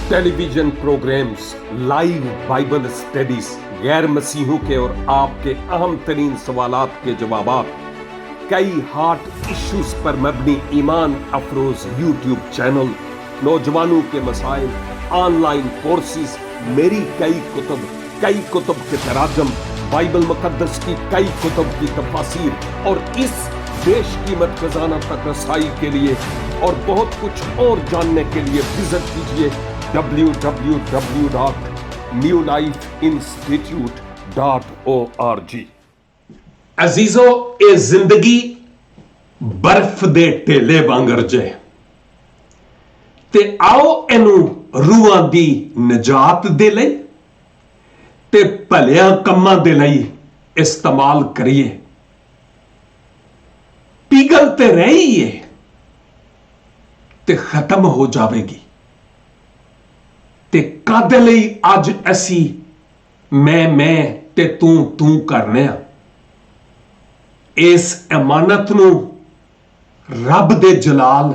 Television programmes, live Bible studies, गैर मसीहों के और आपके अहम तरीन सवालात के जवाब, कई हार्ट इश्यूज पर मबनी ईमान अफरोज यूट्यूब चैनल, नौजवानों के मसाइल, ऑनलाइन कोर्सेज, मेरी कई कुतुब के तराजम, बाइबल मुकद्दस की कई कुतुब की तफासीर और इस बेशकीमत खजाना तक रसाई के लिए और बहुत कुछ और जानने के लिए विजिट कीजिए www.newlifeinstitute.org। अजीजो, ये जिंदगी बर्फ दे ढेले वांगर जे ते आओ एनू रूहां दी निजात दे लई ते भलियां कम्मां दे लई इस्तेमाल करिए। पिघल ते रही है ते खत्म हो जाएगी ते कादे लई अज असी मैं ते तू करने आ। इस अमानत नू रब दे जलाल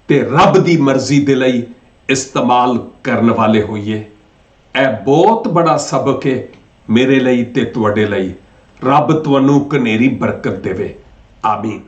ते रब दी मर्जी दे लई इस्तेमाल करने वाले होइए। ए बहुत बड़ा सबक है मेरे लई ते तुहाडे लई। रब तुहानू कनेरी बरकत देवे। आमीन।